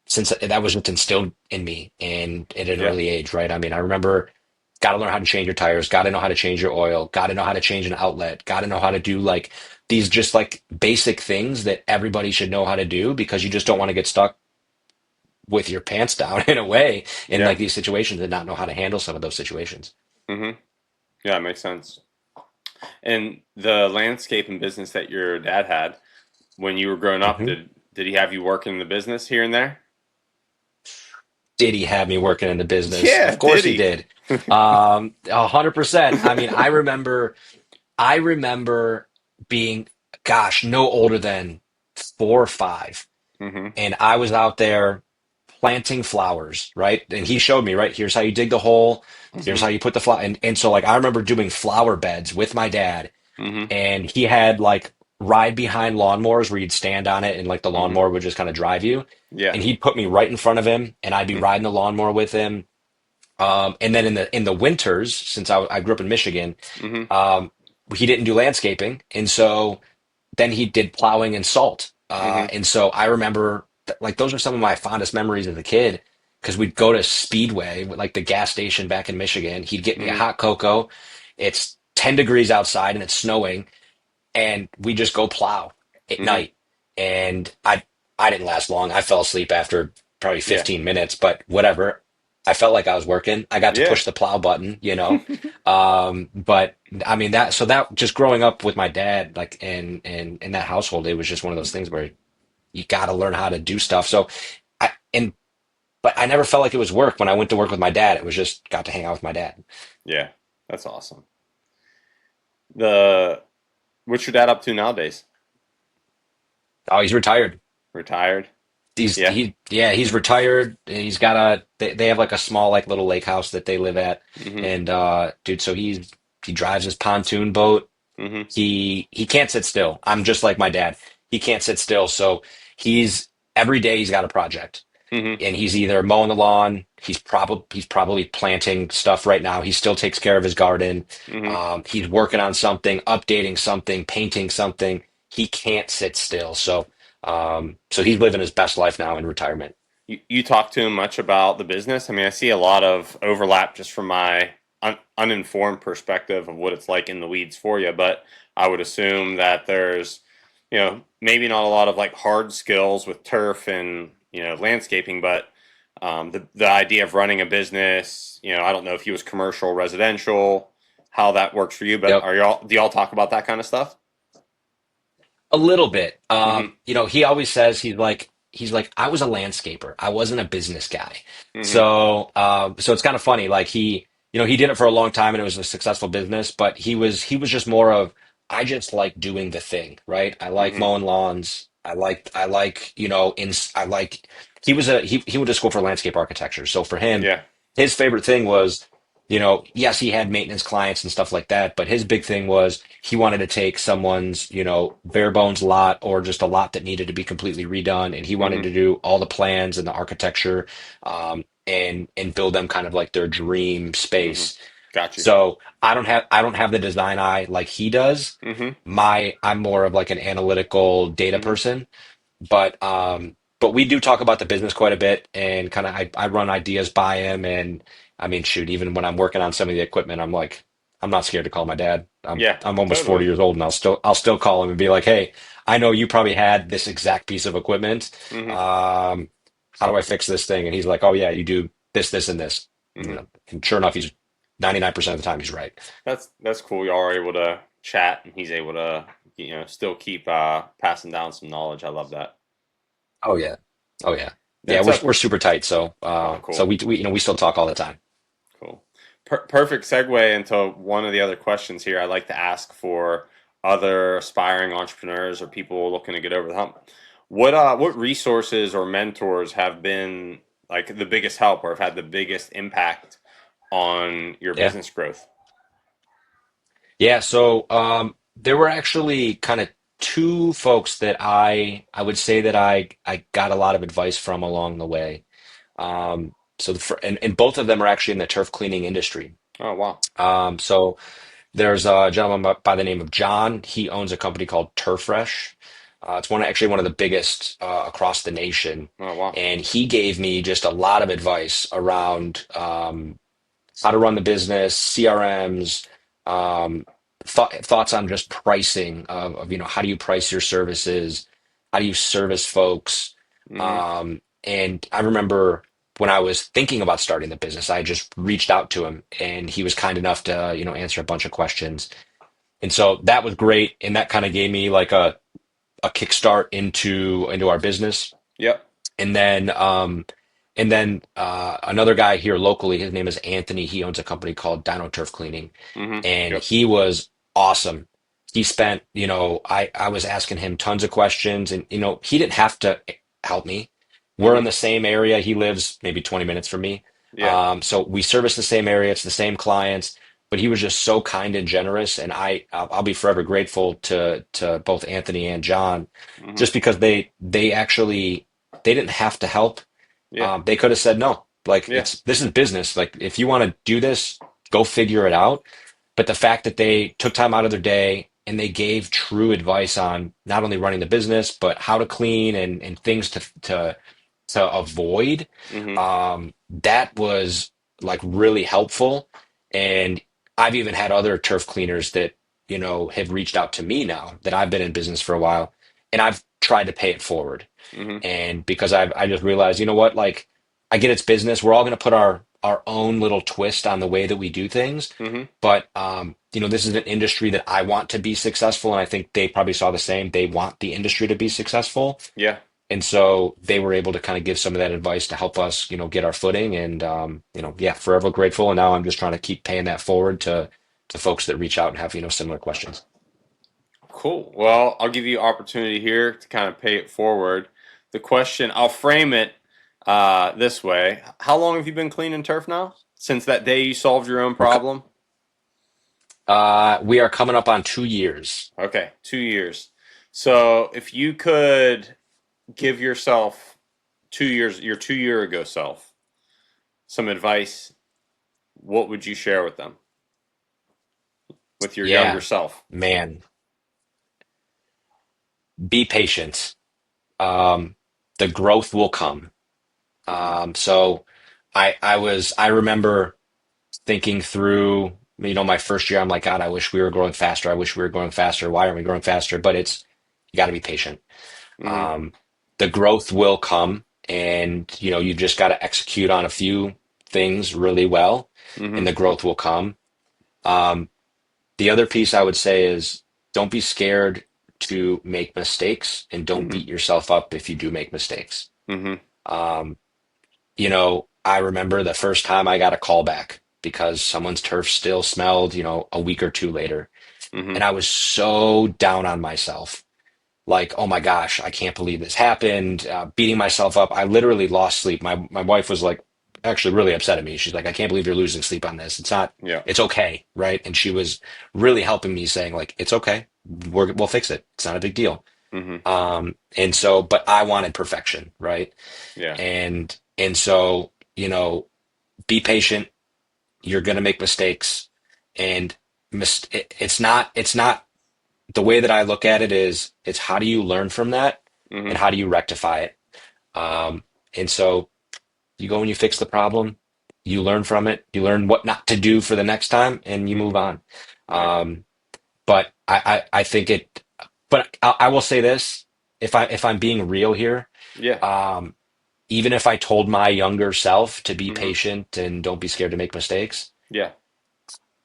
since that was just instilled in me and at an Yeah. early age, right? I mean, I remember, got to learn how to change your tires, got to know how to change your oil, got to know how to change an outlet, got to know how to do like these just like basic things that everybody should know how to do, because you just don't want to get stuck with your pants down in a way in Yeah. like these situations and not know how to handle some of those situations. Hmm. Yeah, it makes sense. And the landscaping business that your dad had when you were growing up, Mhm. did he have you working in the business here and there? Did he have me working in the business? Yeah, Of course did he he? did. 100%. I mean, I remember being, gosh, no older than 4 or 5, Hmm. and I was out there planting flowers, right? And he showed me, right, here's how you dig the hole, here's how Hmm. you put the flower. And so like I remember doing flower beds with my dad, Hmm. and he had like ride behind lawnmowers where you'd stand on it and like the Hmm. lawnmower would just kind of drive you. Yeah. And he'd put me right in front of him, and I'd be riding the lawnmower with him. And then in the winters, since I grew up in Michigan, Hmm. um, he didn't do landscaping, and so then he did plowing and salt. Hmm. And so I remember like those are some of my fondest memories as a kid, because we'd go to Speedway, like the gas station back in Michigan. He'd get me a Hmm. hot cocoa. It's 10 degrees outside and it's snowing, and we just go plow at Hmm. night. And I didn't last long. I fell asleep after probably Yeah. 15 minutes, but whatever. I felt like I was working. I got to Yeah. push the plow button. But I mean that just growing up with my dad, like in that household, it was just one of those things where you got to learn how to do stuff. So but I never felt like it was work when I went to work with my dad. It was just got to hang out with my dad. Yeah. That's awesome. The What's your dad up to nowadays? Oh, he's retired. Retired? Yeah. He's retired. He's got they have like a small like little lake house that they live at. Hmm. And dude, so he drives his pontoon boat. Hmm. He can't sit still. I'm just like my dad. He can't sit still. So he's every day he's got a project. Hmm. And he's either mowing the lawn, he's probably planting stuff right now. He still takes care of his garden. Hmm. He's working on something, updating something, painting something. He can't sit still. So he's living his best life now in retirement. You talk to him much about the business? I mean, I see a lot of overlap just from my uninformed perspective of what it's like in the weeds for you, but I would assume that there's, maybe not a lot of like hard skills with turf and, landscaping, but the idea of running a business, I don't know if he was commercial, residential, how that works for you, but Yep. do y'all talk about that kind of stuff? A little bit. Mm-hmm. He always says he's like I was a landscaper. I wasn't a business guy. Mm-hmm. So it's kind of funny. Like he did it for a long time and it was a successful business, but he was just more of, I just like doing the thing, right? I like Mm-hmm. mowing lawns. I like I like he went to school for landscape architecture. So for him, Yeah. his favorite thing was yes, he had maintenance clients and stuff like that, but his big thing was he wanted to take someone's, bare bones lot or just a lot that needed to be completely redone, and he wanted Mm-hmm. to do all the plans and the architecture, and build them kind of like their dream Mm-hmm. space. Got you. So I don't have the design eye like he does. Mm-hmm. I'm more of like an analytical data Mm-hmm. person, but we do talk about the business quite a bit, and kind of I run ideas by him. And I mean, shoot, even when I'm working on some of the equipment, I'm like, I'm not scared to call my dad. I'm Yeah, I'm almost totally. 40 years old, and I'll still call him and be like, hey, I know you probably had this exact piece of equipment. Mm-hmm. Um, how do I fix this thing? And he's like, oh yeah, you do this, this, and this. Mm-hmm. And sure enough, he's 99% of the time he's right. That's cool. Y'all are able to chat, and he's able to, still keep passing down some knowledge. I love that. Oh yeah. Oh yeah. Yeah, That's we're a we're super tight, so cool, we still talk all the time. cool, perfect segue into one of the other questions here. I like to ask for other aspiring entrepreneurs or people looking to get over the hump. What resources or mentors have been like the biggest help or have had the biggest impact on your Yeah. business growth? Yeah, so there were actually kind of two folks that I would say that I got a lot of advice from along the way. And both of them are actually in the turf cleaning industry. Oh wow. So there's a gentleman by the name of John. He owns a company called Turfresh. It's actually one of the biggest across the nation, Oh wow. and he gave me just a lot of advice around how to run the business, CRMs, um, thoughts on just pricing of how do you price your services, how do you service folks. Mm-hmm. And I remember when I was thinking about starting the business, I just reached out to him, and he was kind enough to answer a bunch of questions. And so that was great, and that kind of gave me like a kickstart into our business. Yep. And then another guy here locally, his name is Anthony. He owns a company called Dino Turf Cleaning, Mm-hmm. and Yep. he was awesome. He spent, I was asking him tons of questions, and he didn't have to help me. We're in Mm-hmm. the same area. He lives maybe 20 minutes from me. Yeah. So we service the same area. It's the same clients, but he was just so kind and generous, and I'll be forever grateful to both Anthony and John, Mm-hmm. just because they didn't have to help. Yeah. They could have said no. Like, Yeah. this is business. Like, if you want to do this, go figure it out. But the fact that they took time out of their day and they gave true advice on not only running the business, but how to clean and things to avoid, Mm-hmm. that was like really helpful. And I've even had other turf cleaners that, have reached out to me now that I've been in business for a while, and I've tried to pay it forward. Mm-hmm. And because I just realized, you know what, like, I get it's business. We're all going to put our own little twist on the way that we do things. Mm-hmm. But this is an industry that I want to be successful, and I think they probably saw the same. They want the industry to be successful, Yeah. and so they were able to kind of give some of that advice to help us, get our footing. And yeah, forever grateful. And now I'm just trying to keep paying that forward to folks that reach out and have similar questions. Cool. Well, I'll give you opportunity here to kind of pay it forward. The question, I'll frame it this way. How long have you been cleaning turf now? Since that day you solved your own problem? We are coming up on 2 years. Okay, 2 years. So if you could give yourself 2 years, your 2 year ago self, some advice, what would you share with them? With your younger Yeah, self? man, be patient. Um, the growth will come. Mm-hmm. So I remember thinking through, my first year. I'm like, God, I wish we were growing faster. I wish we were growing faster. Why aren't we growing faster? But you got to be patient. Mm-hmm. Um, the growth will come, and you just got to execute on a few things really well, Mm-hmm. and the growth will come. Um, the other piece I would say is, don't be scared to make mistakes, and don't Mm-hmm. beat yourself up if you do make mistakes. Mm-hmm. Um, I remember the first time I got a call back because someone's turf still smelled, a week or two later. Mm-hmm. And I was so down on myself. Like, oh my gosh, I can't believe this happened. Beating myself up. I literally lost sleep. My wife was like, actually really upset at me. She's like, I can't believe you're losing sleep on this. It's not, Yeah. it's okay, right? And she was really helping me saying like, it's okay. We'll fix it. It's not a big deal. Hmm. And so, but I wanted perfection, right? Yeah. And so, be patient. You're going to make mistakes, and it's not the way that I look at it is it's how do you learn from that and Hmm. how do you rectify it? And so you go and you fix the problem, you learn from it, you learn what not to do for the next time, and you move Hmm. on. Yeah. Um, but I think it, but I will say this, if I'm being real here, Yeah. um, even if I told my younger self to be Hmm. patient and don't be scared to make mistakes, Yeah.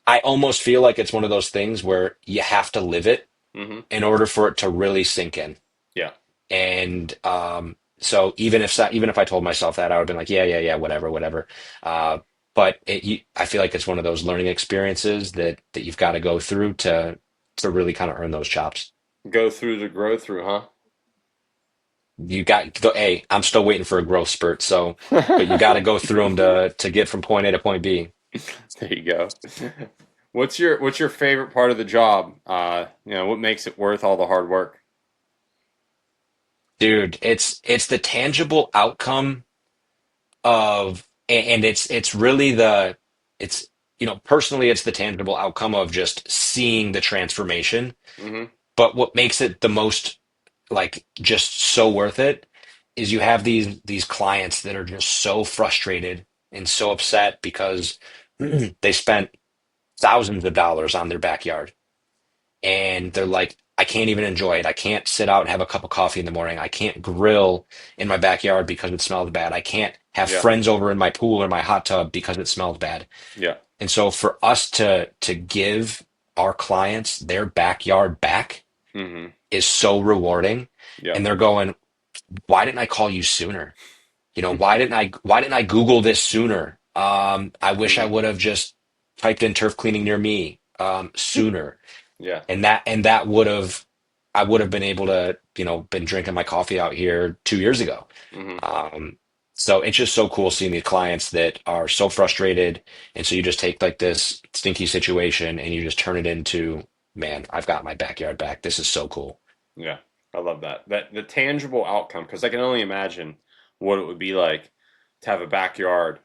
I almost feel like it's one of those things where you have to live it Hmm. in order for it to really sink in. Yeah. And so even if I told myself that, I would have been like, yeah, yeah, yeah, whatever, whatever. Uh, but I feel like it's one of those learning experiences that you've got to go through to really kind of earn those chops. Go through to grow through, You got hey, I'm still waiting for a growth spurt, so but you got to huh? go through them to get from point A to point B. There you go. What's your favorite part of the job? What makes it worth all the hard work? Dude, it's the tangible outcome of and it's really it's personally it's the tangible outcome of just seeing the transformation, Hmm. but what makes it the most like just so worth it is you have these clients that are just so frustrated and so upset because they spent thousands of dollars on their backyard and they're like, I can't even enjoy it. I can't sit out and have a cup of coffee in the morning. I can't grill in my backyard because it smells bad. I can't have Yeah. friends over in my pool or my hot tub because it smells bad. Yeah. And so for us to give our clients their backyard back Hmm. is so rewarding. Yeah. And they're going, why didn't I call you sooner? Why didn't I Google this sooner? I wish I Hmm. would have just typed in turf cleaning near me sooner. Yeah. And that I would have been able to, been drinking my coffee out here 2 years ago. Hmm. So it's just so cool seeing these clients that are so frustrated. And so you just take like this stinky situation and you just turn it into, man, I've got my backyard back. This is so cool. Yeah. I love that. That the tangible outcome, because I can only imagine what it would be like to have a backyard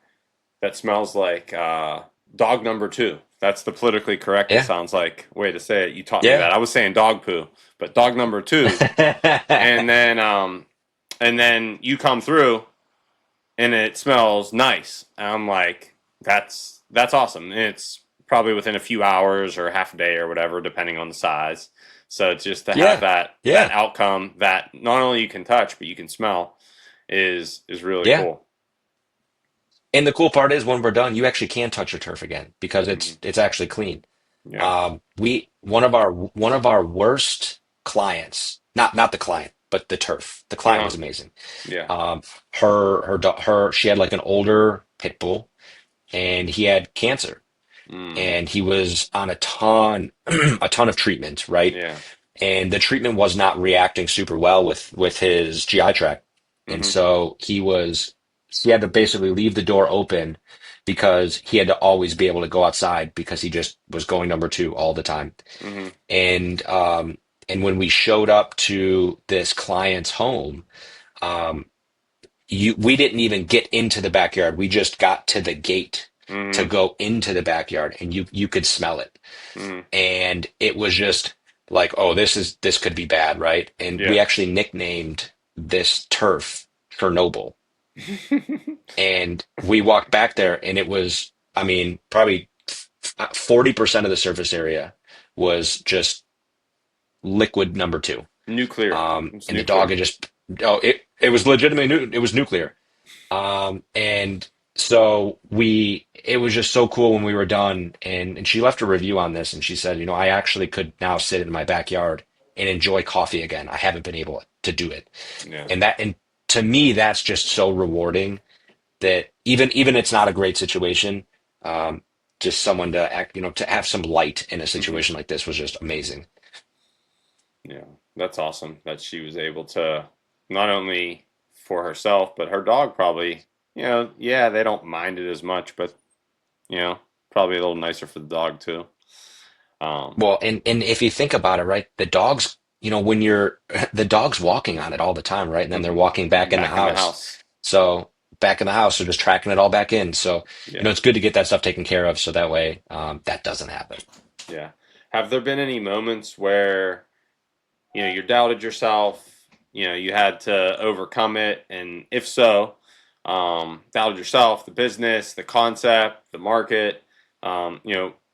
that smells like dog number two. That's the politically correct, it Yeah. sounds like, way to say it. You taught me Yeah. that. I was saying dog poo, but dog number two. And then you come through and it smells nice. And I'm like, that's awesome. And it's probably within a few hours or half a day or whatever, depending on the size. So it's just to have Yeah. that Yeah. outcome that not only you can touch but you can smell is really Yeah. cool. And the cool part is when we're done, you actually can touch your turf again because Hmm. it's actually clean. Yeah. We one of our worst clients, not the client, but the turf. The client Uh-huh. was amazing. Yeah. Um, she had like an older pit bull, and he had cancer, Mm. and he was on a ton a ton of treatment, right? Yeah. And the treatment was not reacting super well with his GI tract, and Hmm. so he had to basically leave the door open because he had to always be able to go outside because he just was going number two all the time. Hmm. And when we showed up to this client's home, um, we didn't even get into the backyard. We just got to the gate to Hmm. go into the backyard, and you could smell it. Hmm. And it was just like, oh, this could be bad, right? And we Yeah. actually nicknamed this turf Chernobyl. And we walked back there, and it was, I mean, probably 40% of the surface area was just liquid number two. Nuclear. It's And the dog nuclear. had just, oh, it was legitimately it was nuclear. And so it was just so cool when we were done. And she left a review on this, and she said, I actually could now sit in my backyard and enjoy coffee again. I haven't been able to do it. Yeah. And to me, that's just so rewarding that even it's not a great situation, um, just someone to act, to have some light in a Hmm. situation like this was just amazing. Yeah. That's awesome that she was able to not only for herself but her dog probably yeah, they don't mind it as much, but probably a little nicer for the dog too. Well, and if you think about it, right, the dog's, when you're the dog's walking on it all the time, right? And then they're hmm walking back in the Back in the house. house. So back in the house, they're just tracking it all back in. So, Yeah, it's good to get that stuff taken care of so that way that doesn't happen. yeah. Have there been any moments where you doubted yourself, you had to overcome it, and if so, doubted yourself, the business, the concept, the market,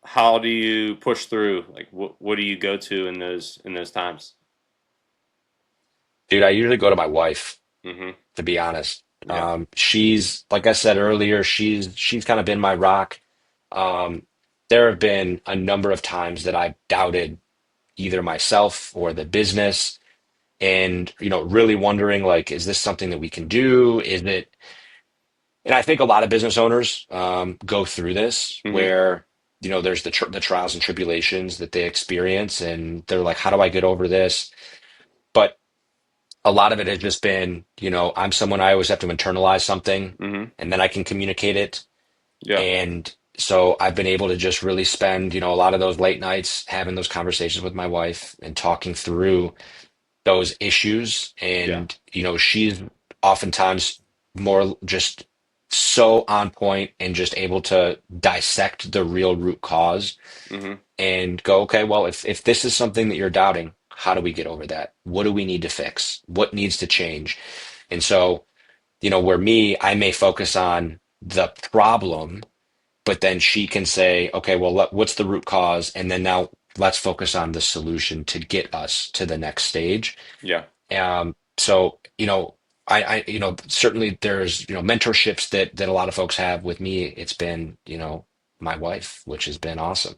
how do you push through? Like, what do you go to in those times? Dude, I usually go to my wife, hmm to be honest. Yeah. She's, like I said earlier, she's kind of been my rock. Um, there have been a number of times that I've doubted either myself or the business and really wondering, like, is this something that we can do? Is it? And I think a lot of business owners go through this hmm where there's the trials and tribulations that they experience and they're like, how do I get over this? But a lot of it has just been, I'm someone, I always have to internalize something hmm and then I can communicate it. Yeah. And so I've been able to just really spend, a lot of those late nights having those conversations with my wife and talking through those issues. Yeah. And, she's oftentimes more just so on point and just able to dissect the real root cause hmm and go, okay, well, if this is something that you're doubting, how do we get over that? What do we need to fix? What needs to change? And so, where I may focus on the problem, but then she can say, okay, well, what's the root cause? And then now let's focus on the solution to get us to the next stage. Yeah. So, certainly there's, mentorships that a lot of folks have with me. It's been, my wife, which has been awesome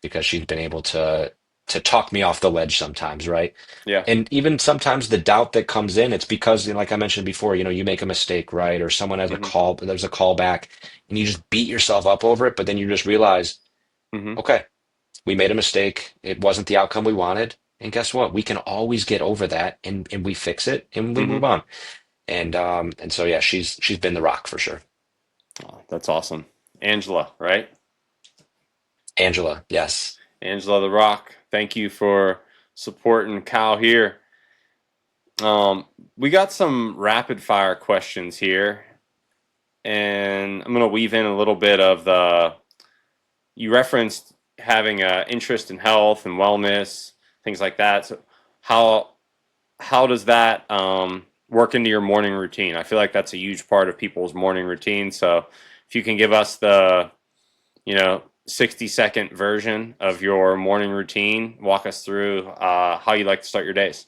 because she's been able to talk me off the ledge sometimes, right? Yeah. And even sometimes the doubt that comes in, it's because, like I mentioned before, you make a mistake, right? Or someone has a hmm call, there's a callback, and you just beat yourself up over it, but then you just realize, hmm okay, we made a mistake. It wasn't the outcome we wanted. And guess what? We can always get over that and we fix it and we hmm move on. And so yeah, she's been the rock for sure. Oh, that's awesome. Angela, right? Angela, yes. Angela the Rock. Thank you for supporting Kyle here. We got some rapid fire questions here, and I'm going to weave in a little bit of you referenced having an interest in health and wellness, things like that. So how does that work into your morning routine? I feel like that's a huge part of people's morning routine. So if you can give us the 60-second version of your morning routine, walk us through how you like to start your days.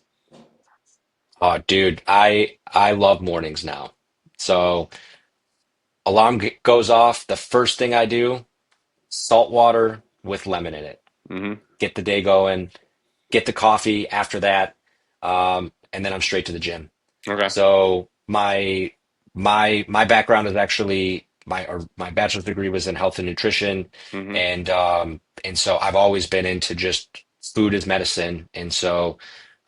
Oh, dude, I love mornings now. So goes off. The first thing I do, salt water with lemon in it. Mm-hmm. Get the day going. Get the coffee after that, and then I'm straight to the gym. Okay. So my background is actually my bachelor's degree was in health and nutrition, Mm-hmm. and so I've always been into just food as medicine, and so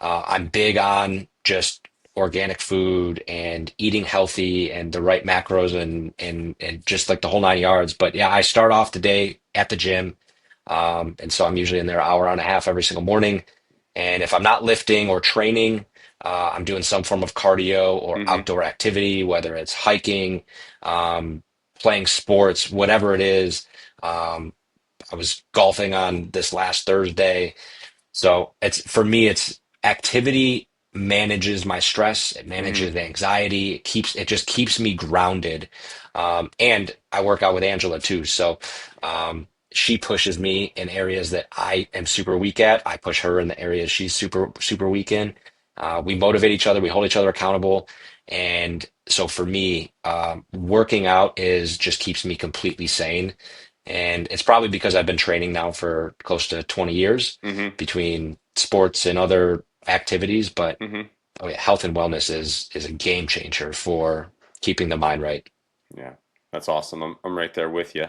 I'm big on just organic food and eating healthy and the right macros and just like the whole nine yards. But yeah, I start off the day at the gym, and so I'm usually in there an hour and a half every single morning. And if I'm not lifting or training, I'm doing some form of cardio or Mm-hmm. outdoor activity, whether it's hiking, playing sports, whatever it is. Um, I was golfing on this last Thursday. So it's for me, it's activity manages my stress, it Mm-hmm. manages anxiety, it just keeps me grounded. And I work out with Angela too. So she pushes me in areas that I am super weak at. I push her in the areas she's super, super weak in. We motivate each other, we hold each other accountable. And so for me, working out is just keeps me completely sane. And it's probably because I've been training now for close to 20 years Mm-hmm. between sports and other activities. But Mm-hmm. oh yeah, health and wellness is a game changer for keeping the mind right. Yeah, that's awesome. I'm right there with you.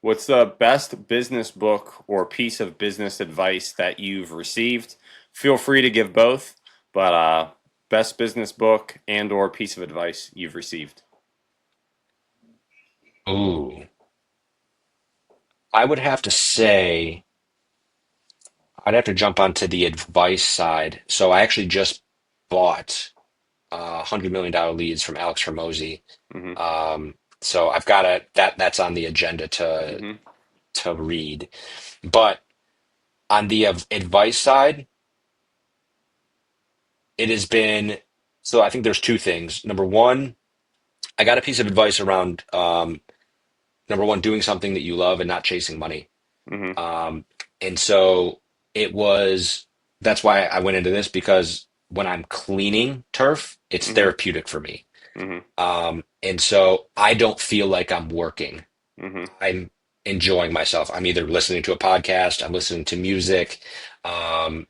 What's the best business book or piece of business advice that you've received? Feel free to give both, but best business book and or piece of advice you've received. Ooh, I would have to say I'd have to jump onto the advice side. So I actually just bought $100 million leads from Alex Hermosi. Mm-hmm. So I've got that's on the agenda Mm-hmm. to read. But on the advice side, it has been so I think there's two things. Number one, I got a piece of advice around number one, doing something that you love and not chasing money. Mm-hmm. Um, and so it was, that's why I went into this because when I'm cleaning turf, it's Mm-hmm. therapeutic for me. Mm-hmm. And so I don't feel like I'm working. Mm-hmm. I'm enjoying myself. I'm either listening to a podcast, I'm listening to music, I'm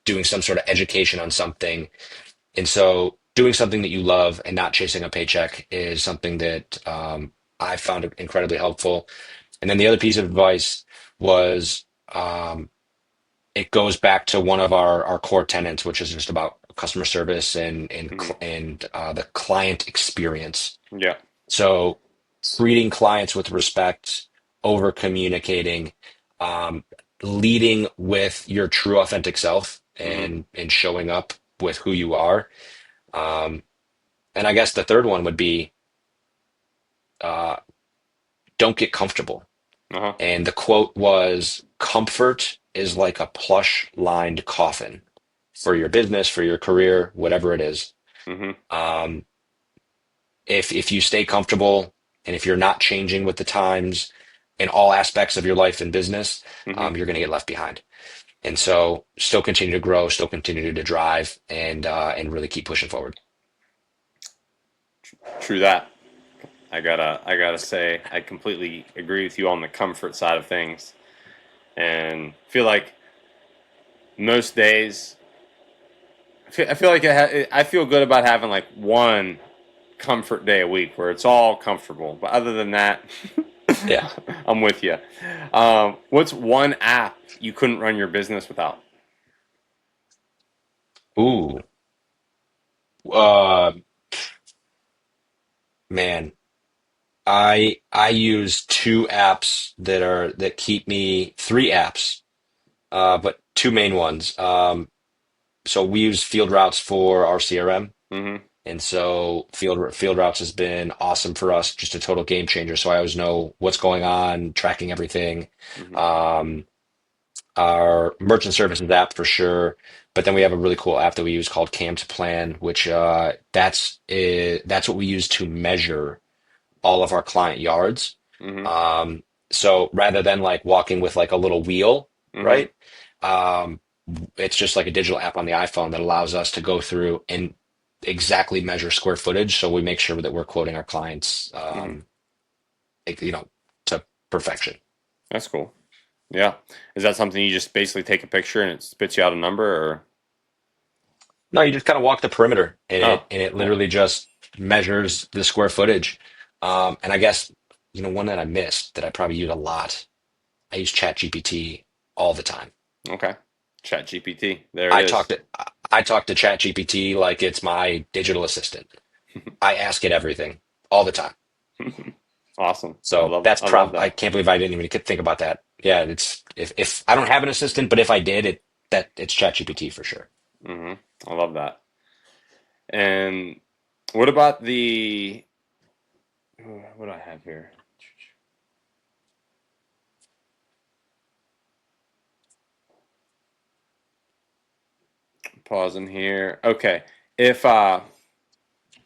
doing some sort of education on something. And so doing something that you love and not chasing a paycheck is something that I found incredibly helpful. And then the other piece of advice was it goes back to one of our core tenets, which is just about customer service Mm-hmm. and the client experience. Yeah. So treating clients with respect, over communicating, um, leading with your true authentic self Mm-hmm. and showing up with who you are. Um, and I guess the third one would be uh, don't get comfortable. Uh-huh. And the quote was, comfort is like a plush lined coffin for your business, for your career, whatever it is. Mm-hmm. Um, if you stay comfortable and if you're not changing with the times in all aspects of your life and business, Mm-hmm. you're going to get left behind. And so still continue to grow, still continue to drive and really keep pushing forward. True that. I gotta say I completely agree with you on the comfort side of things, and feel like most days I feel like I feel good about having like one comfort day a week where it's all comfortable. But other than that, Yeah. I'm with you. What's one app you couldn't run your business without? Ooh. Uh, man. I use two apps that keep me three apps, but two main ones. So we use Field Routes for our CRM, Mm-hmm. and so Field Routes has been awesome for us, just a total game changer. So I always know what's going on, tracking everything. Mm-hmm. Um, our merchant services app for sure, but then we have a really cool app that we use called Cam to Plan, which that's what we use to measure all of our client yards. Mm-hmm. Um, so rather than like walking with like a little wheel, Mm-hmm. right? Um, it's just like a digital app on the iPhone that allows us to go through and exactly measure square footage. So we make sure that we're quoting our clients, Mm-hmm. you know, to perfection. That's cool. Yeah. Is that something you just basically take a picture and it spits you out a number, or? No, you just kind of walk the perimeter and Oh, it cool. literally just measures the square footage. And I guess, one that I missed that I probably use a lot, I use ChatGPT all the time. Okay. Chat GPT. There it I is. talk to I talk to ChatGPT like it's my digital assistant. I ask it everything all the time. Awesome. So I love I that. can't believe I didn't even think about that. Yeah, it's if I don't have an assistant, but if I did, it's ChatGPT for sure. Hmm. I love that. And what about what do I have here? Pausing here. Okay. If uh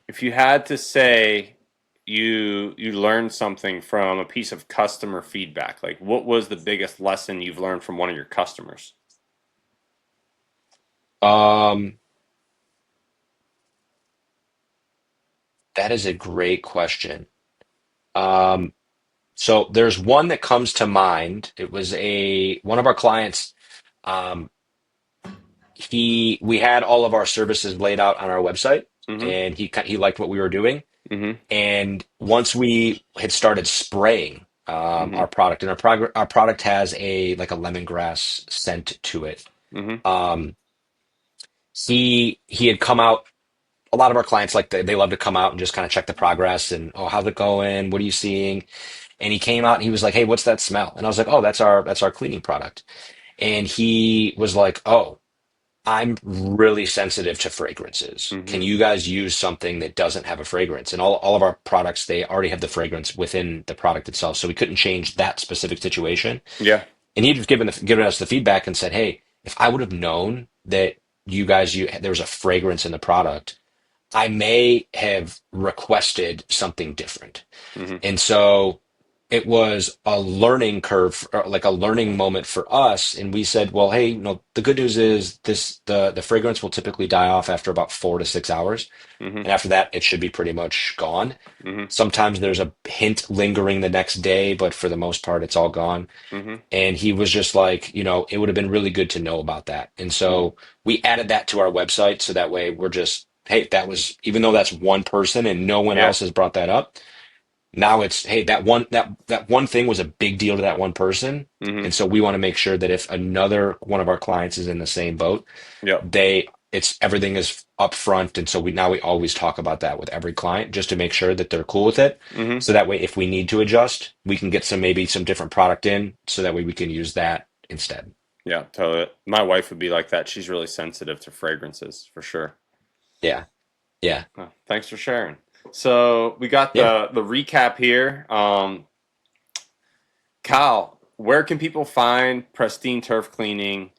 if you had to say you learned something from a piece of customer feedback, like what was the biggest lesson you've learned from one of your customers? Um, that is a great question. Um, so there's one that comes to mind. It was a one of our clients. Um, we had all of our services laid out on our website, Mm-hmm. and he liked what we were doing. Mm-hmm. And once we had started spraying Mm-hmm. our product, and our product has a like a lemongrass scent to it. Mm-hmm. Um, he had come out a lot of our clients like they love to come out and just kind of check the progress and, oh, how's it going? What are you seeing? And he came out and he was like, hey, what's that smell? And I was like, oh, that's our cleaning product. And he was like, oh, I'm really sensitive to fragrances. Hmm. Can you guys use something that doesn't have a fragrance? And all of our products, they already have the fragrance within the product itself. So we couldn't change that specific situation. Yeah. And he just given us the feedback and said, hey, if I would have known that there was a fragrance in the product, I may have requested something different. Hmm. And so it was a learning curve, or like a learning moment for us. And we said, well, hey, the good news is the fragrance will typically die off after about 4 to 6 hours. Hmm. And after that, it should be pretty much gone. Hmm. Sometimes there's a hint lingering the next day, but for the most part, it's all gone. Hmm. And he was just like, it would have been really good to know about that. And so we added that to our website. So that way we're just, hey, even though that's one person and no one Yeah. else has brought that up, now it's, hey, that one thing was a big deal to that one person. Hmm. And so we want to make sure that if another one of our clients is in the same boat, Yep. it's everything is upfront. And so we always talk about that with every client just to make sure that they're cool with it. Hmm. So that way, if we need to adjust, we can get maybe some different product in so that way we can use that instead. Yeah, totally. My wife would be like that. She's really sensitive to fragrances for sure. Yeah. Yeah. Oh, thanks for sharing. So we got Yeah. the recap here. Kyle, where can people find Pristine Turf Cleaning?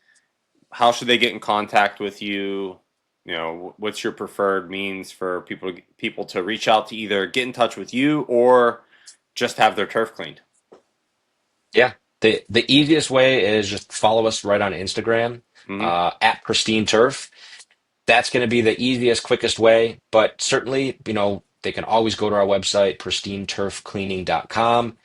How should they get in contact with you? What's your preferred means for people to reach out to either get in touch with you or just have their turf cleaned? Yeah. The easiest way is just follow us right on Instagram, Hmm. at Pristine Turf. That's going to be the easiest, quickest way. But certainly, they can always go to our website, pristineturfcleaning.com.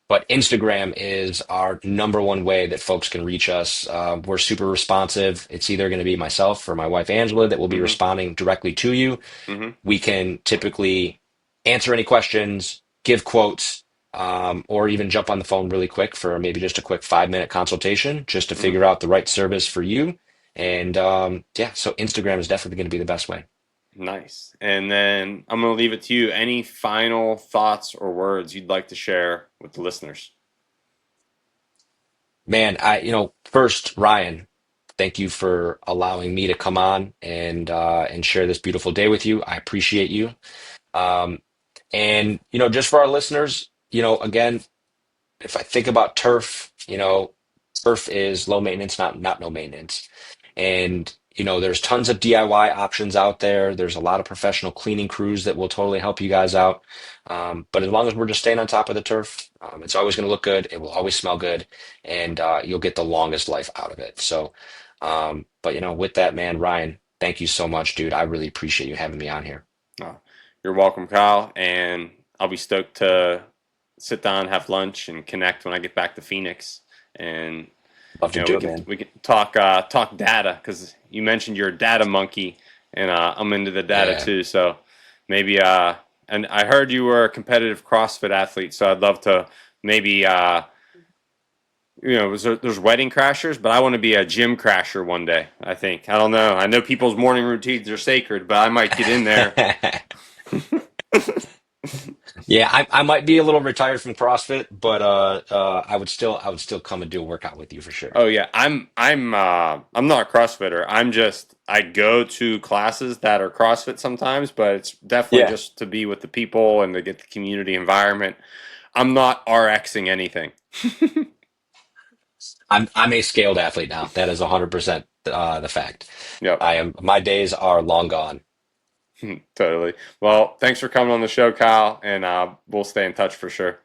But Instagram is our number one way that folks can reach us. We're super responsive. It's either going to be myself or my wife, Angela, that will be Hmm. responding directly to you. Hmm. We can typically answer any questions, give quotes, or even jump on the phone really quick for maybe just a quick 5-minute consultation just to Hmm. figure out the right service for you. And yeah, so Instagram is definitely going to be the best way. Nice. And then I'm going to leave it to you. Any final thoughts or words you'd like to share with the listeners? Man, first, Ryan, thank you for allowing me to come on and share this beautiful day with you. I appreciate you. Um, and just for our listeners, again, if I think about turf, turf is low maintenance, not no maintenance. And there's tons of DIY options out there. There's a lot of professional cleaning crews that will totally help you guys out. But as long as we're just staying on top of the turf, it's always going to look good. It will always smell good, and you'll get the longest life out of it. So, but with that, man, Ryan, thank you so much, dude. I really appreciate you having me on here. Oh, you're welcome, Kyle. And I'll be stoked to sit down, have lunch, and connect when I get back to Phoenix. And Love to do we it, can man. talk data because you mentioned you're a data monkey, and I'm into the data Yeah. too. So maybe and I heard you were a competitive CrossFit athlete, so I'd love to maybe there's wedding crashers, but I want to be a gym crasher one day. I don't know. I know people's morning routines are sacred, but I might get in there. Yeah, I might be a little retired from CrossFit, but I would still come and do a workout with you for sure. Oh yeah, I'm not a CrossFitter. I go to classes that are CrossFit sometimes, but it's definitely Yeah. just to be with the people and to get the community environment. I'm not RXing anything. I'm a scaled athlete now. That is 100% the fact. Yep, I am. My days are long gone. totally. Well, thanks for coming on the show, Kyle, and we'll stay in touch for sure.